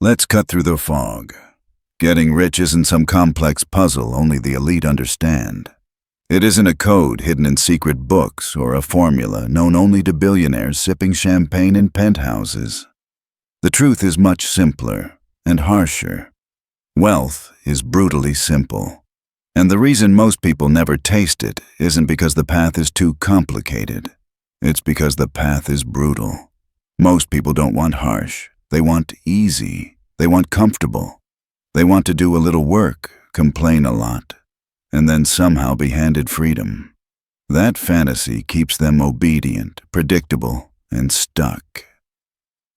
Let's cut through the fog. Getting rich isn't some complex puzzle only the elite understand. It isn't a code hidden in secret books or a formula known only to billionaires sipping champagne in penthouses. The truth is much simpler and harsher. Wealth is brutally simple. And the reason most people never taste it isn't because the path is too complicated. It's because the path is brutal. Most people don't want harsh. They want easy. They want comfortable. They want to do a little work, complain a lot, and then somehow be handed freedom. That fantasy keeps them obedient, predictable, and stuck.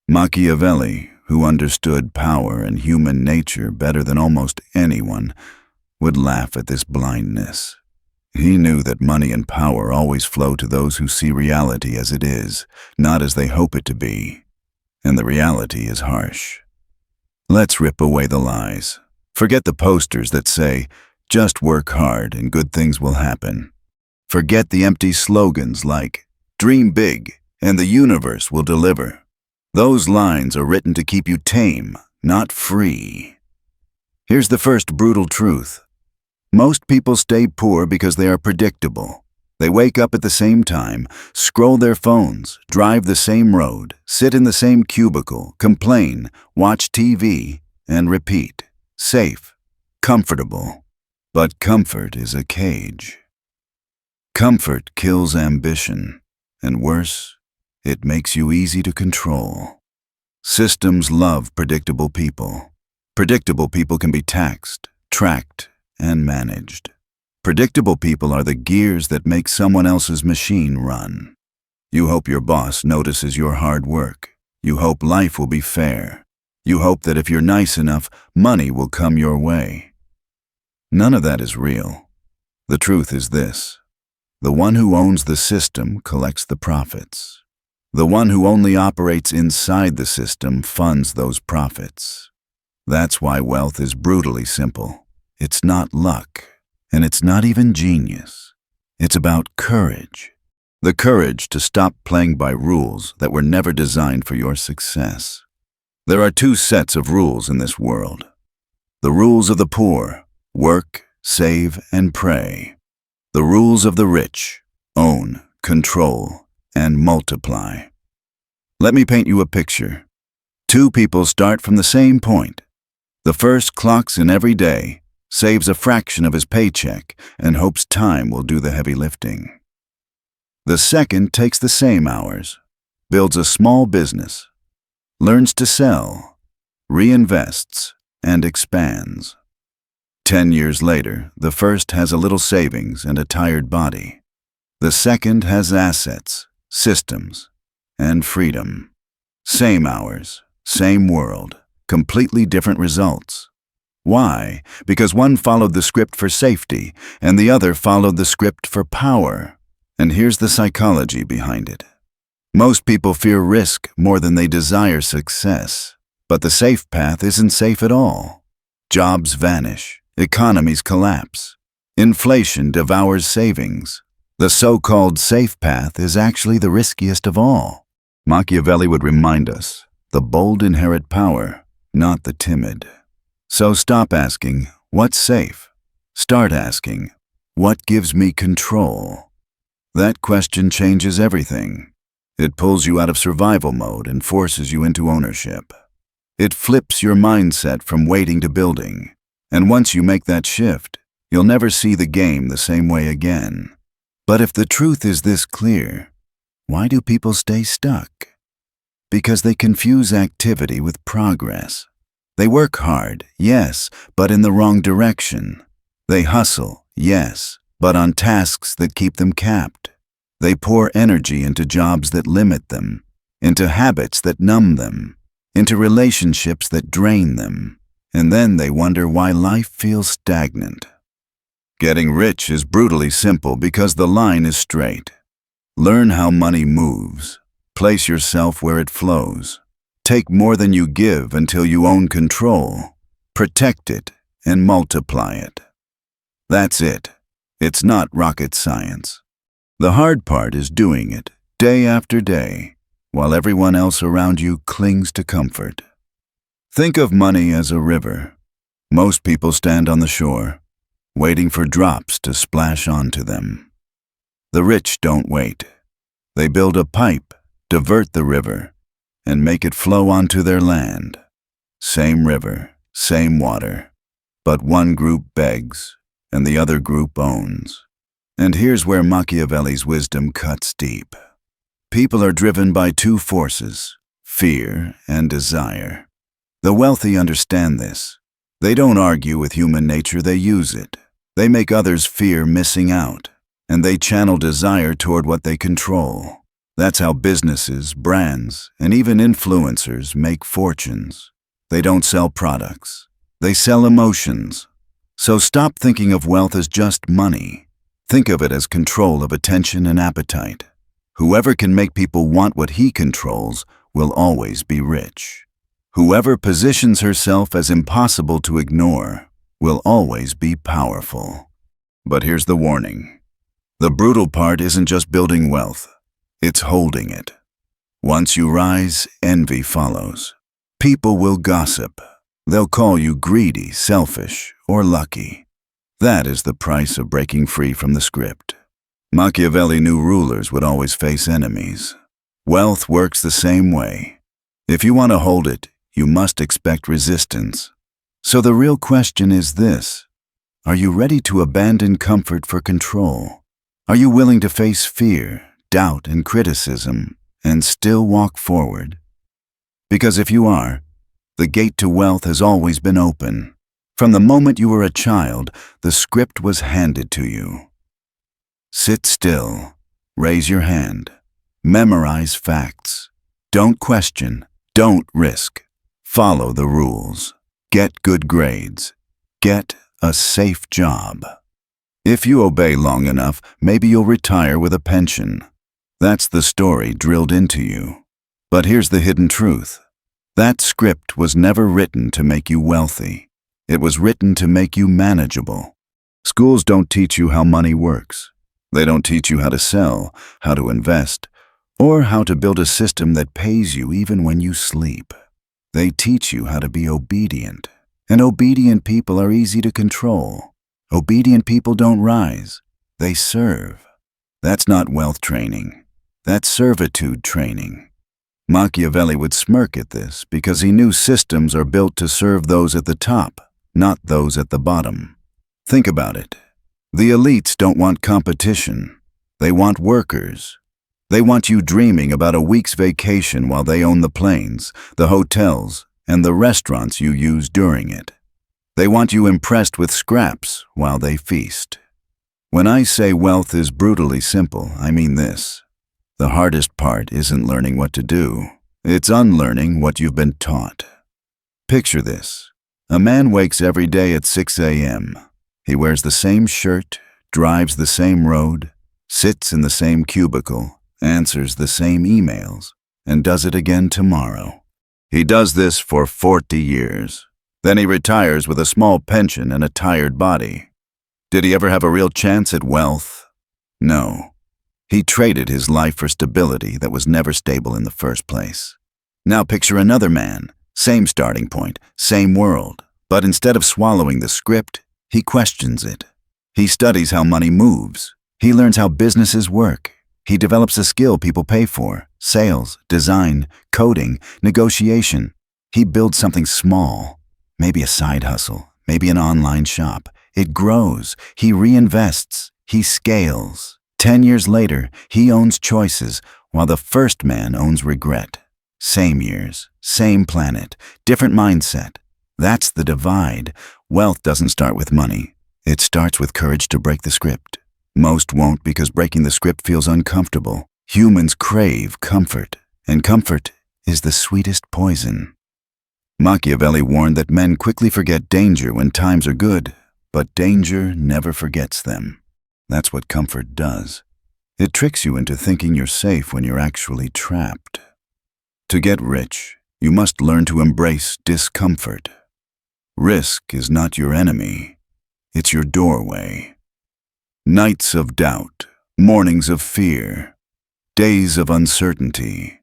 Machiavelli, who understood power and human nature better than almost anyone, would laugh at this blindness. He knew that money and power always flow to those who see reality as it is, not as they hope it to be. And the reality is harsh. Let's rip away the lies. Forget the posters that say, just work hard and good things will happen. Forget the empty slogans like, dream big and the universe will deliver. Those lines are written to keep you tame, not free. Here's the first brutal truth. Most people stay poor because they are predictable. They wake up at the same time, scroll their phones, drive the same road, sit in the same cubicle, complain, watch TV, and repeat. Safe, comfortable. But comfort is a cage. Comfort kills ambition, and worse, it makes you easy to control. Systems love predictable people. Predictable people can be taxed, tracked, and managed. Predictable people are the gears that make someone else's machine run. You hope your boss notices your hard work. You hope life will be fair. You hope that if you're nice enough, money will come your way. None of that is real. The truth is this. The one who owns the system collects the profits. The one who only operates inside the system funds those profits. That's why wealth is brutally simple. It's not luck. And it's not even genius. It's about courage. The courage to stop playing by rules that were never designed for your success. There are two sets of rules in this world. The rules of the poor, work, save, and pray. The rules of the rich, own, control, and multiply. Let me paint you a picture. Two people start from the same point. The first clocks in every day, saves a fraction of his paycheck, and hopes time will do the heavy lifting. The second takes the same hours, builds a small business, learns to sell, reinvests, and expands. 10 years later, the first has a little savings and a tired body. The second has assets, systems, and freedom. Same hours, same world, completely different results. Why? Because one followed the script for safety, and the other followed the script for power. And here's the psychology behind it. Most people fear risk more than they desire success. But the safe path isn't safe at all. Jobs vanish. Economies collapse. Inflation devours savings. The so-called safe path is actually the riskiest of all. Machiavelli would remind us, the bold inherit power, not the timid. So stop asking, what's safe? Start asking, what gives me control? That question changes everything. It pulls you out of survival mode and forces you into ownership. It flips your mindset from waiting to building. And once you make that shift, you'll never see the game the same way again. But if the truth is this clear, why do people stay stuck? Because they confuse activity with progress. They work hard, yes, but in the wrong direction. They hustle, yes, but on tasks that keep them capped. They pour energy into jobs that limit them, into habits that numb them, into relationships that drain them, and then they wonder why life feels stagnant. Getting rich is brutally simple because the line is straight. Learn how money moves. Place yourself where it flows. Take more than you give until you own control. Protect it and multiply it. That's it. It's not rocket science. The hard part is doing it, day after day, while everyone else around you clings to comfort. Think of money as a river. Most people stand on the shore, waiting for drops to splash onto them. The rich don't wait. They build a pipe, divert the river, and make it flow onto their land. Same river, same water, but one group begs and the other group owns. And here's where Machiavelli's wisdom cuts deep. People are driven by two forces, fear and desire. The wealthy understand this. They don't argue with human nature, they use it. They make others fear missing out, and they channel desire toward what they control. That's how businesses, brands, and even influencers make fortunes. They don't sell products. They sell emotions. So stop thinking of wealth as just money. Think of it as control of attention and appetite. Whoever can make people want what he controls will always be rich. Whoever positions herself as impossible to ignore will always be powerful. But here's the warning. The brutal part isn't just building wealth, it's holding it. Once you rise, envy follows. People will gossip. They'll call you greedy, selfish, or lucky. That is the price of breaking free from the script. Machiavelli knew rulers would always face enemies. Wealth works the same way. If you want to hold it, you must expect resistance. So the real question is this: are you ready to abandon comfort for control? Are you willing to face fear, doubt, and criticism, and still walk forward? Because if you are, the gate to wealth has always been open. From the moment you were a child, the script was handed to you. Sit still, raise your hand, memorize facts. Don't question, don't risk. Follow the rules. Get good grades. Get a safe job. If you obey long enough, maybe you'll retire with a pension. That's the story drilled into you. But here's the hidden truth. That script was never written to make you wealthy. It was written to make you manageable. Schools don't teach you how money works. They don't teach you how to sell, how to invest, or how to build a system that pays you even when you sleep. They teach you how to be obedient. And obedient people are easy to control. Obedient people don't rise. They serve. That's not wealth training. That's servitude training. Machiavelli would smirk at this because he knew systems are built to serve those at the top, not those at the bottom. Think about it. The elites don't want competition. They want workers. They want you dreaming about a week's vacation while they own the planes, the hotels, and the restaurants you use during it. They want you impressed with scraps while they feast. When I say wealth is brutally simple, I mean this. The hardest part isn't learning what to do. It's unlearning what you've been taught. Picture this. A man wakes every day at 6 a.m. He wears the same shirt, drives the same road, sits in the same cubicle, answers the same emails, and does it again tomorrow. He does this for 40 years. Then he retires with a small pension and a tired body. Did he ever have a real chance at wealth? No. He traded his life for stability that was never stable in the first place. Now picture another man, same starting point, same world, but instead of swallowing the script, he questions it. He studies how money moves. He learns how businesses work. He develops a skill people pay for: sales, design, coding, negotiation. He builds something small, maybe a side hustle, maybe an online shop. It grows. He reinvests. He scales. 10 years later, he owns choices, while the first man owns regret. Same years, same planet, different mindset. That's the divide. Wealth doesn't start with money. It starts with courage to break the script. Most won't because breaking the script feels uncomfortable. Humans crave comfort, and comfort is the sweetest poison. Machiavelli warned that men quickly forget danger when times are good, but danger never forgets them. That's what comfort does. It tricks you into thinking you're safe when you're actually trapped. To get rich, you must learn to embrace discomfort. Risk is not your enemy. It's your doorway. Nights of doubt, mornings of fear, days of uncertainty.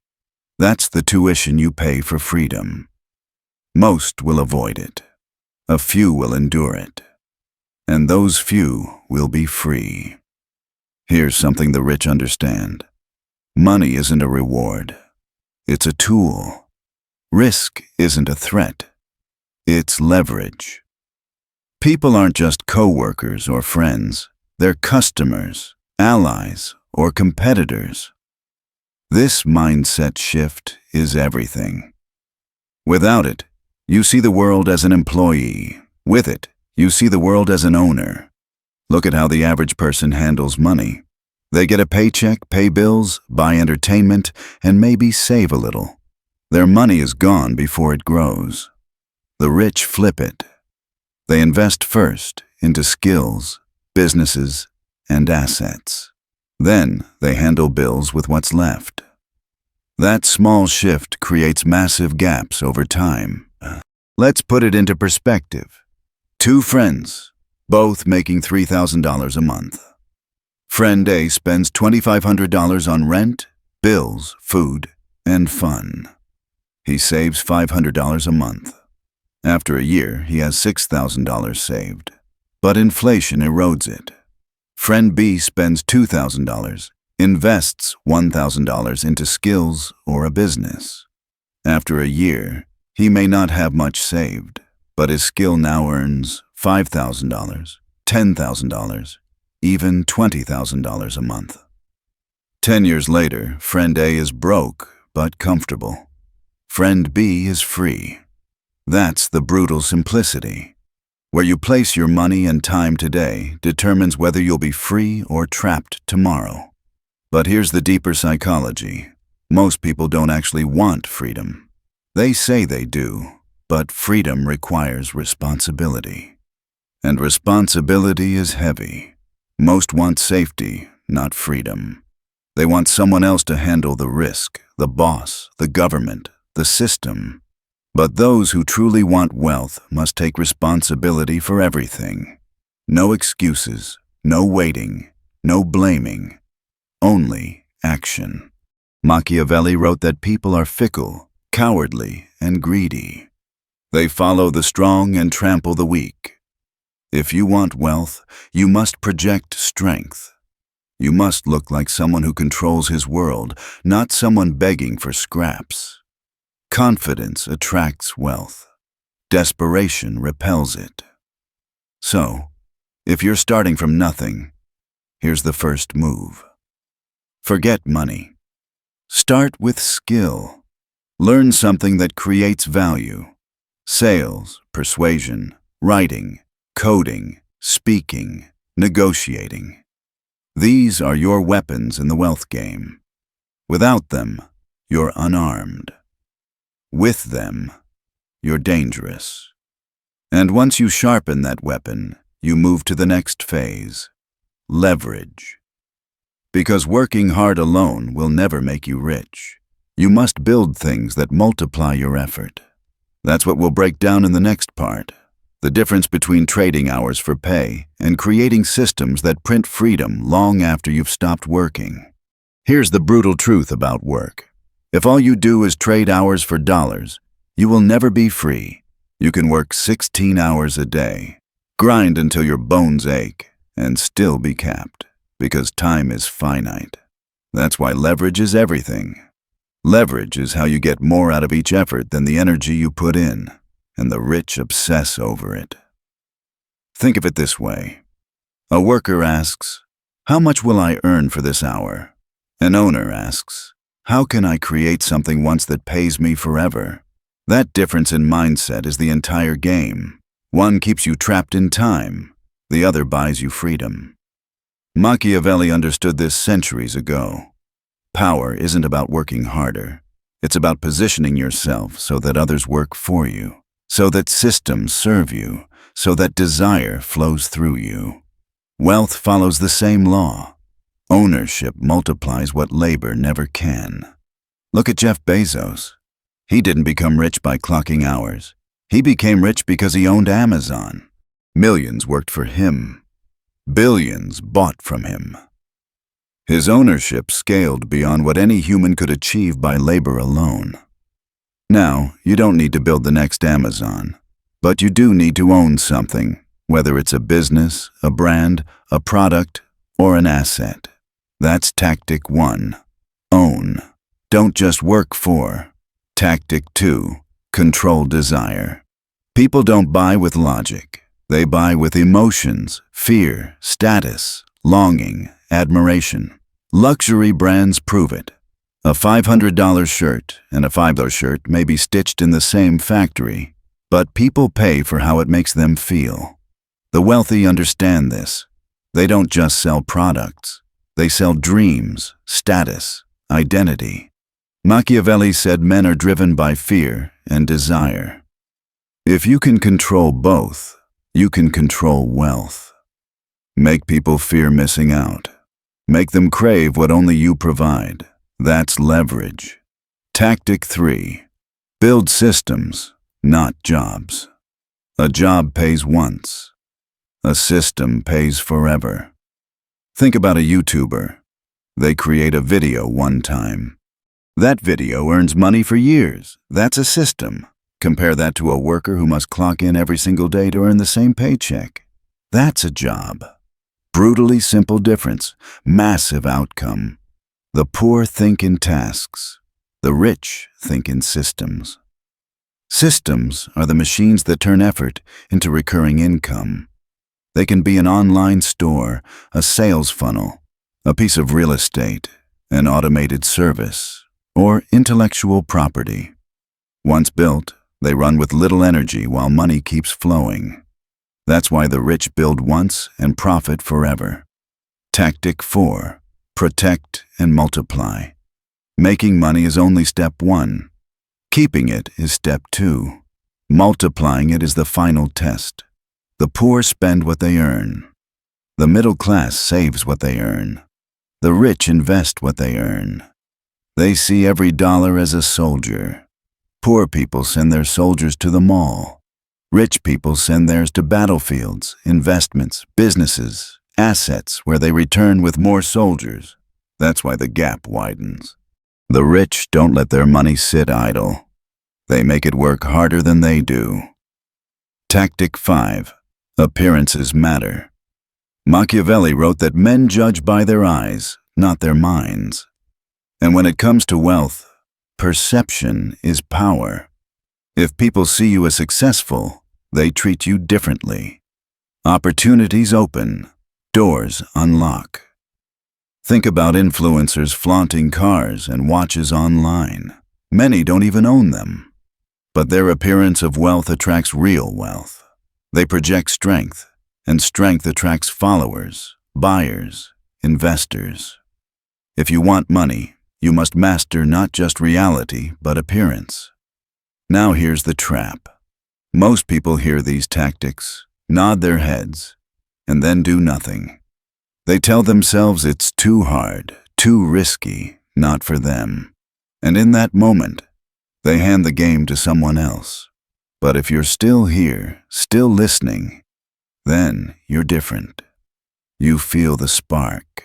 That's the tuition you pay for freedom. Most will avoid it. A few will endure it. And those few will be free. Here's something the rich understand. Money isn't a reward. It's a tool. Risk isn't a threat. It's leverage. People aren't just co-workers or friends. They're customers, allies, or competitors. This mindset shift is everything. Without it, you see the world as an employee. With it, you see the world as an owner. Look at how the average person handles money. They get a paycheck, pay bills, buy entertainment, and maybe save a little. Their money is gone before it grows. The rich flip it. They invest first into skills, businesses, and assets. Then they handle bills with what's left. That small shift creates massive gaps over time. Let's put it into perspective. Two friends, both making $3,000 a month. Friend A spends $2,500 on rent, bills, food, and fun. He saves $500 a month. After a year, he has $6,000 saved. But inflation erodes it. Friend B spends $2,000, invests $1,000 into skills or a business. After a year, he may not have much saved, but his skill now earns $5,000, $10,000, even $20,000 a month. 10 years later, friend A is broke but comfortable. Friend B is free. That's the brutal simplicity. Where you place your money and time today determines whether you'll be free or trapped tomorrow. But here's the deeper psychology. Most people don't actually want freedom. They say they do, but freedom requires responsibility. And responsibility is heavy. Most want safety, not freedom. They want someone else to handle the risk, the boss, the government, the system. But those who truly want wealth must take responsibility for everything. No excuses, no waiting, no blaming, only action. Machiavelli wrote that people are fickle, cowardly, and greedy. They follow the strong and trample the weak. If you want wealth, you must project strength. You must look like someone who controls his world, not someone begging for scraps. Confidence attracts wealth. Desperation repels it. So, if you're starting from nothing, here's the first move. Forget money. Start with skill. Learn something that creates value. Sales, persuasion, writing, coding, speaking, negotiating. These are your weapons in the wealth game. Without them, you're unarmed. With them, you're dangerous. And once you sharpen that weapon, you move to the next phase, leverage. Because working hard alone will never make you rich. You must build things that multiply your effort. That's what we'll break down in the next part. The difference between trading hours for pay and creating systems that print freedom long after you've stopped working. Here's the brutal truth about work. If all you do is trade hours for dollars, you will never be free. You can work 16 hours a day, grind until your bones ache, and still be capped, because time is finite. That's why leverage is everything. Leverage is how you get more out of each effort than the energy you put in, and the rich obsess over it. Think of it this way. A worker asks, "How much will I earn for this hour?" An owner asks, "How can I create something once that pays me forever?" That difference in mindset is the entire game. One keeps you trapped in time, the other buys you freedom. Machiavelli understood this centuries ago. Power isn't about working harder. It's about positioning yourself so that others work for you, so that systems serve you, so that desire flows through you. Wealth follows the same law. Ownership multiplies what labor never can. Look at Jeff Bezos. He didn't become rich by clocking hours. He became rich because he owned Amazon. Millions worked for him. Billions bought from him. His ownership scaled beyond what any human could achieve by labor alone. Now, you don't need to build the next Amazon, but you do need to own something, whether it's a business, a brand, a product, or an asset. That's Tactic 1. Own. Don't just work for. Tactic 2. Control desire. People don't buy with logic. They buy with emotions, fear, status, longing, admiration. Luxury brands prove it. A $500 shirt and a $5 shirt may be stitched in the same factory, but people pay for how it makes them feel. The wealthy understand this. They don't just sell products. They sell dreams, status, identity. Machiavelli said men are driven by fear and desire. If you can control both, you can control wealth. Make people fear missing out. Make them crave what only you provide. That's leverage. Tactic 3. Build systems, not jobs. A job pays once. A system pays forever. Think about a YouTuber. They create a video one time. That video earns money for years. That's a system. Compare that to a worker who must clock in every single day to earn the same paycheck. That's a job. Brutally simple difference, massive outcome. The poor think in tasks. The rich think in systems. Systems are the machines that turn effort into recurring income. They can be an online store, a sales funnel, a piece of real estate, an automated service, or intellectual property. Once built, they run with little energy while money keeps flowing. That's why the rich build once and profit forever. Tactic 4. Protect and multiply. Making money is only step 1. Keeping it is step 2. Multiplying it is the final test. The poor spend what they earn. The middle class saves what they earn. The rich invest what they earn. They see every dollar as a soldier. Poor people send their soldiers to the mall. Rich people send theirs to battlefields, investments, businesses, assets where they return with more soldiers. That's why the gap widens. The rich don't let their money sit idle. They make it work harder than they do. Tactic 5. Appearances matter. Machiavelli wrote that men judge by their eyes, not their minds. And when it comes to wealth, perception is power. If people see you as successful, they treat you differently. Opportunities open, doors unlock. Think about influencers flaunting cars and watches online. Many don't even own them. But their appearance of wealth attracts real wealth. They project strength, and strength attracts followers, buyers, investors. If you want money, you must master not just reality, but appearance. Now here's the trap. Most people hear these tactics, nod their heads, and then do nothing. They tell themselves it's too hard, too risky, not for them. And in that moment, they hand the game to someone else. But if you're still here, still listening, then you're different. You feel the spark.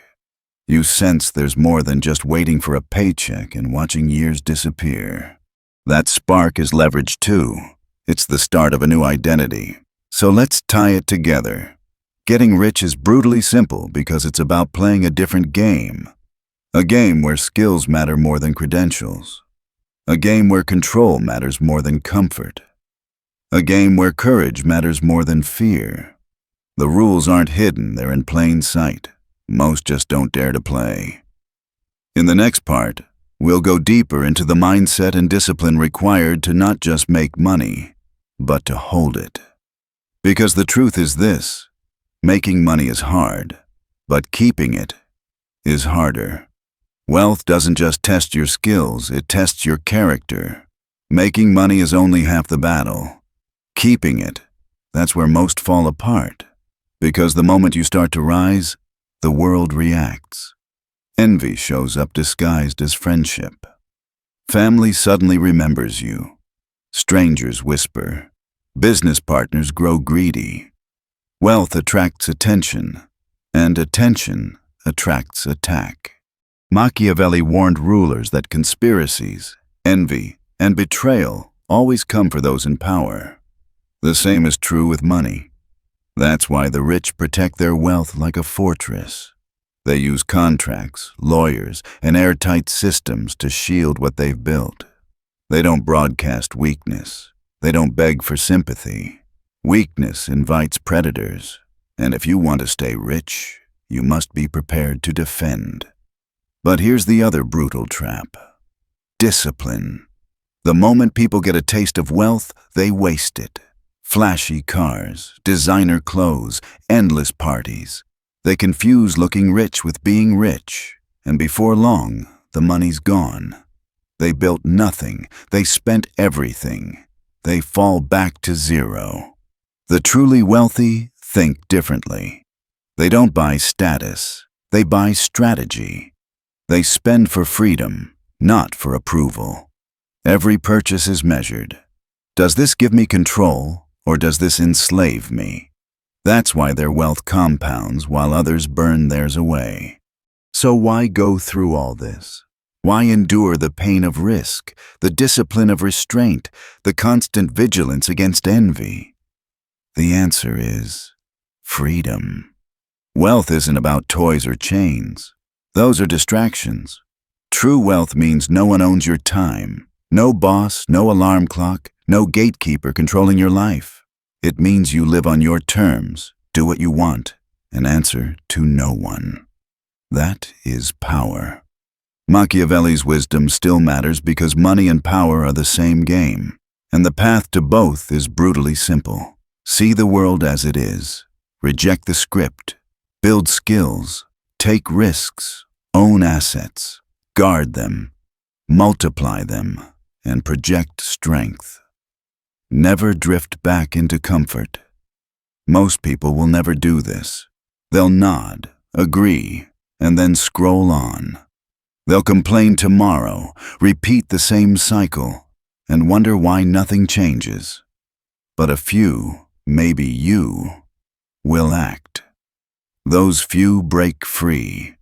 You sense there's more than just waiting for a paycheck and watching years disappear. That spark is leverage too. It's the start of a new identity. So let's tie it together. Getting rich is brutally simple because it's about playing a different game. A game where skills matter more than credentials. A game where control matters more than comfort. A game where courage matters more than fear. The rules aren't hidden, they're in plain sight. Most just don't dare to play. In the next part, we'll go deeper into the mindset and discipline required to not just make money, but to hold it. Because the truth is this, making money is hard, but keeping it is harder. Wealth doesn't just test your skills, it tests your character. Making money is only half the battle. Keeping it, that's where most fall apart. Because the moment you start to rise, the world reacts. Envy shows up disguised as friendship. Family suddenly remembers you. Strangers whisper. Business partners grow greedy. Wealth attracts attention, and attention attracts attack. Machiavelli warned rulers that conspiracies, envy, and betrayal always come for those in power. The same is true with money. That's why the rich protect their wealth like a fortress. They use contracts, lawyers, and airtight systems to shield what they've built. They don't broadcast weakness. They don't beg for sympathy. Weakness invites predators, and if you want to stay rich, you must be prepared to defend. But here's the other brutal trap: discipline. The moment people get a taste of wealth, they waste it. Flashy cars, designer clothes, endless parties. They confuse looking rich with being rich, and before long, the money's gone. They built nothing. They spent everything. They fall back to zero. The truly wealthy think differently. They don't buy status. They buy strategy. They spend for freedom, not for approval. Every purchase is measured. Does this give me control, or does this enslave me? That's why their wealth compounds while others burn theirs away. So why go through all this? Why endure the pain of risk, the discipline of restraint, the constant vigilance against envy? The answer is freedom. Wealth isn't about toys or chains. Those are distractions. True wealth means no one owns your time. No boss, no alarm clock, no gatekeeper controlling your life. It means you live on your terms, do what you want, and answer to no one. That is power. Machiavelli's wisdom still matters because money and power are the same game, and the path to both is brutally simple. See the world as it is. Reject the script. Build skills. Take risks. Own assets. Guard them. Multiply them. And project strength. Never drift back into comfort. Most people will never do this. They'll nod, agree, and then scroll on. They'll complain tomorrow, repeat the same cycle, and wonder why nothing changes. But a few, maybe you, will act. Those few break free.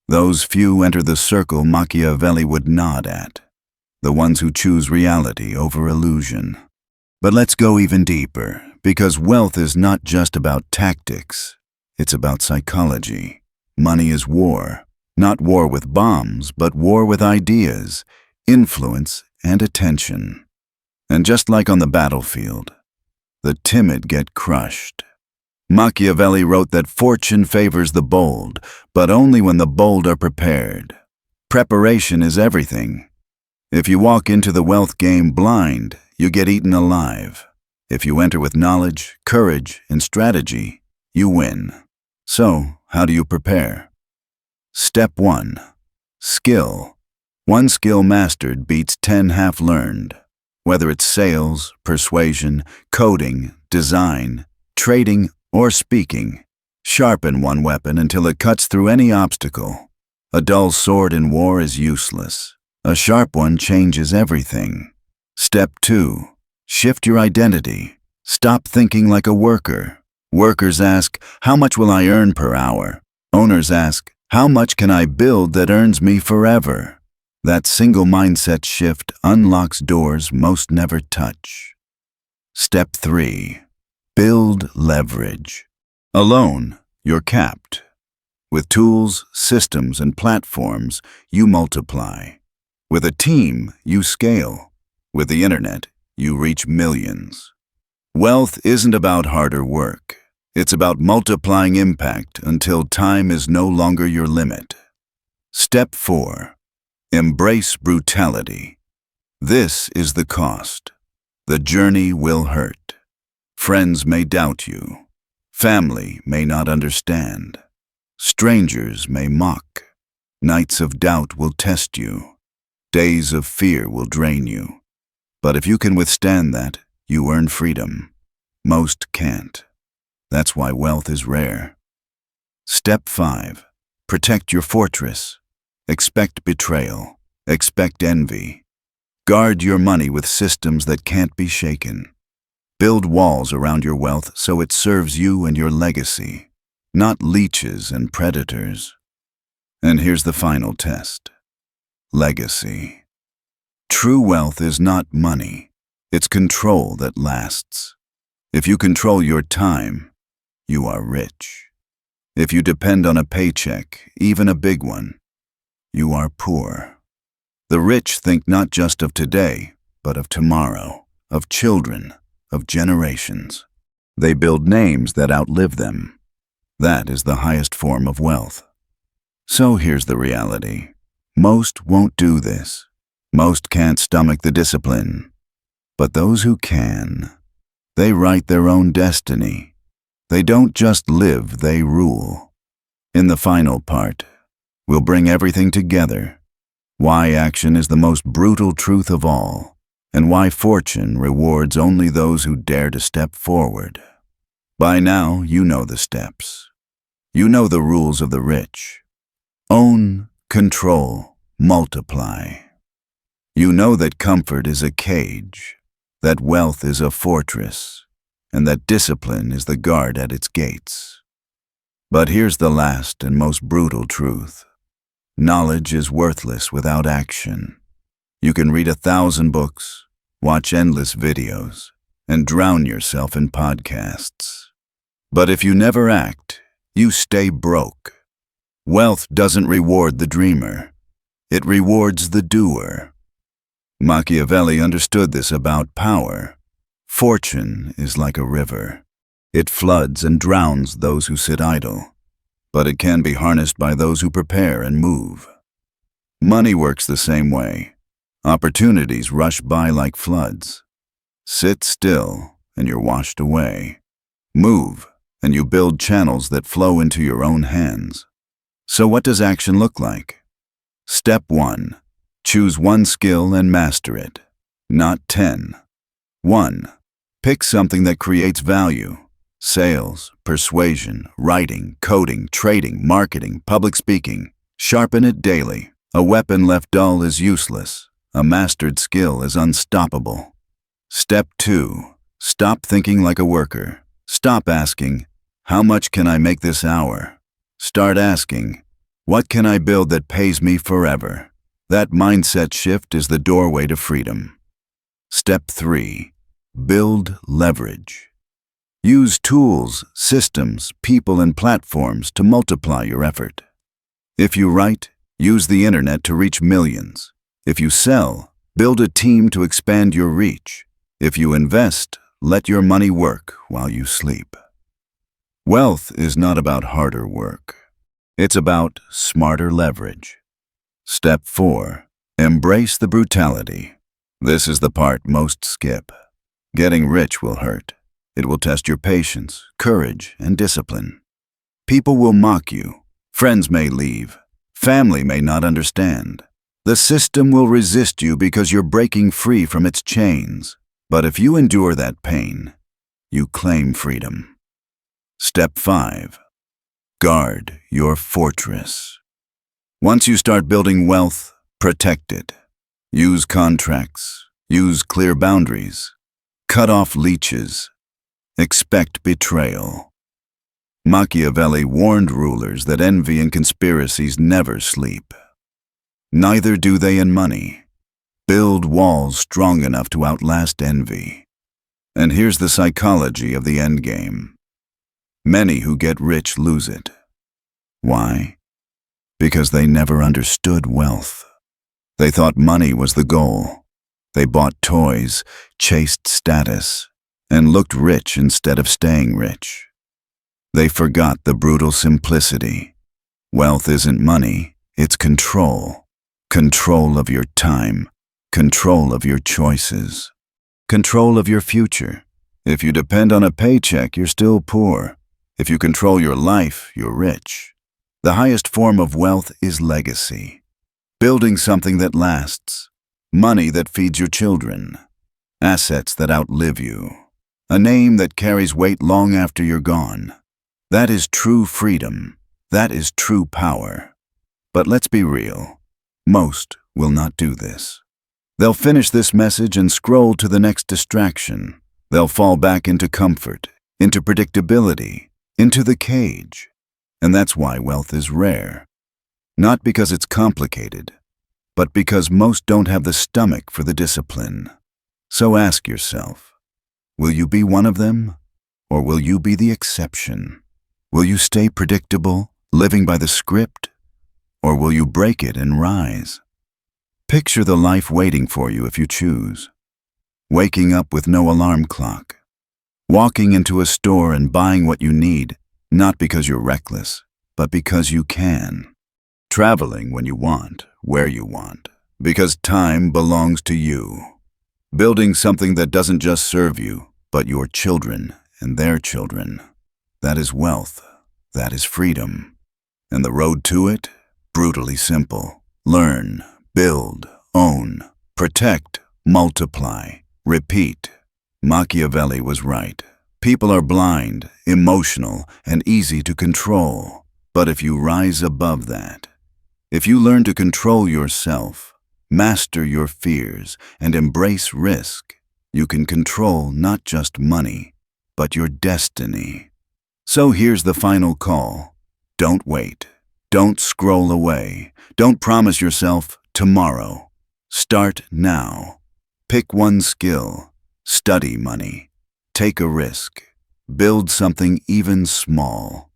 Those few enter the circle Machiavelli would nod at, the ones who choose reality over illusion. But let's go even deeper, because wealth is not just about tactics. It's about psychology. Money is war. Not war with bombs, but war with ideas, influence, and attention. And just like on the battlefield, the timid get crushed. Machiavelli wrote that fortune favors the bold, but only when the bold are prepared. Preparation is everything. If you walk into the wealth game blind, you get eaten alive. If you enter with knowledge, courage, and strategy, you win. So, how do you prepare? Step 1. Skill. One skill mastered beats 10 half-learned. Whether it's sales, persuasion, coding, design, trading, or speaking, sharpen one weapon until it cuts through any obstacle. A dull sword in war is useless. A sharp one changes everything. Step 2. Shift your identity. Stop thinking like a worker. Workers ask, how much will I earn per hour? Owners ask, how much can I build that earns me forever? That single mindset shift unlocks doors most never touch. Step 3. Build leverage. Alone, you're capped. With tools, systems, and platforms, you multiply. With a team, you scale. With the internet, you reach millions. Wealth isn't about harder work. It's about multiplying impact until time is no longer your limit. Step 4. Embrace brutality. This is the cost. The journey will hurt. Friends may doubt you. Family may not understand. Strangers may mock. Nights of doubt will test you. Days of fear will drain you. But if you can withstand that, you earn freedom. Most can't. That's why wealth is rare. Step 5. Protect your fortress. Expect betrayal. Expect envy. Guard your money with systems that can't be shaken. Build walls around your wealth so it serves you and your legacy, not leeches and predators. And here's the final test. Legacy. True wealth is not money. It's control that lasts. If you control your time, you are rich. If you depend on a paycheck, even a big one, you are poor. The rich think not just of today, but of tomorrow, of children, of generations. They build names that outlive them. That is the highest form of wealth. So here's the reality. Most won't do this. Most can't stomach the discipline. But those who can, they write their own destiny. They don't just live, they rule. In the final part, we'll bring everything together. Why action is the most brutal truth of all, and why fortune rewards only those who dare to step forward. By now, you know the steps. You know the rules of the rich. Own, control, multiply. You know that comfort is a cage, that wealth is a fortress, and that discipline is the guard at its gates. But here's the last and most brutal truth. Knowledge is worthless without action. You can read 1,000 books, watch endless videos, and drown yourself in podcasts. But if you never act, you stay broke. Wealth doesn't reward the dreamer. It rewards the doer. Machiavelli understood this about power. Fortune is like a river. It floods and drowns those who sit idle, but it can be harnessed by those who prepare and move. Money works the same way. Opportunities rush by like floods. Sit still and you're washed away. Move and you build channels that flow into your own hands. So what does action look like? Step 1. Choose one skill and master it, not 10. 1. Pick something that creates value. Sales, persuasion, writing, coding, trading, marketing, public speaking. Sharpen it daily. A weapon left dull is useless. A mastered skill is unstoppable. Step 2. Stop thinking like a worker. Stop asking, how much can I make this hour? Start asking, what can I build that pays me forever? That mindset shift is the doorway to freedom. Step 3. Build leverage. Use tools, systems, people, and platforms to multiply your effort. If you write, use the internet to reach millions. If you sell, build a team to expand your reach. If you invest, let your money work while you sleep. Wealth is not about harder work. It's about smarter leverage. Step 4. Embrace the brutality. This is the part most skip. Getting rich will hurt. It will test your patience, courage, and discipline. People will mock you. Friends may leave. Family may not understand. The system will resist you because you're breaking free from its chains. But if you endure that pain, you claim freedom. Step 5. Guard your fortress. Once you start building wealth, protect it. Use contracts. Use clear boundaries. Cut off leeches. Expect betrayal. Machiavelli warned rulers that envy and conspiracies never sleep. Neither do they in money. Build walls strong enough to outlast envy. And here's the psychology of the endgame. Many who get rich lose it. Why? Because they never understood wealth. They thought money was the goal. They bought toys, chased status, and looked rich instead of staying rich. They forgot the brutal simplicity. Wealth isn't money, it's control. Control of your time, control of your choices, control of your future. If you depend on a paycheck, you're still poor. If you control your life, you're rich. The highest form of wealth is legacy. Building something that lasts. Money that feeds your children. Assets that outlive you. A name that carries weight long after you're gone. That is true freedom. That is true power. But let's be real. Most will not do this. They'll finish this message and scroll to the next distraction. They'll fall back into comfort, into predictability, into the cage. And that's why wealth is rare. Not because it's complicated, but because most don't have the stomach for the discipline. So ask yourself, will you be one of them, or will you be the exception? Will you stay predictable, living by the script, or will you break it and rise? Picture the life waiting for you if you choose. Waking up with no alarm clock. Walking into a store and buying what you need, not because you're reckless, but because you can. Traveling when you want, where you want, because time belongs to you. Building something that doesn't just serve you, but your children and their children. That is wealth. That is freedom. And the road to it? Brutally simple. Learn, build, own, protect, multiply, repeat. Machiavelli was right. People are blind, emotional, and easy to control. But if you rise above that, if you learn to control yourself, master your fears, and embrace risk, you can control not just money, but your destiny. So here's the final call. Don't wait. Don't scroll away. Don't promise yourself tomorrow. Start now. Pick one skill. Study money. Take a risk. Build something even small.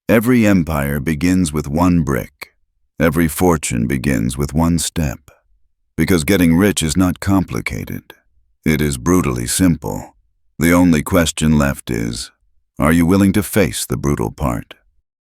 Every empire begins with one brick. Every fortune begins with one step. Because getting rich is not complicated. It is brutally simple. The only question left is, are you willing to face the brutal part?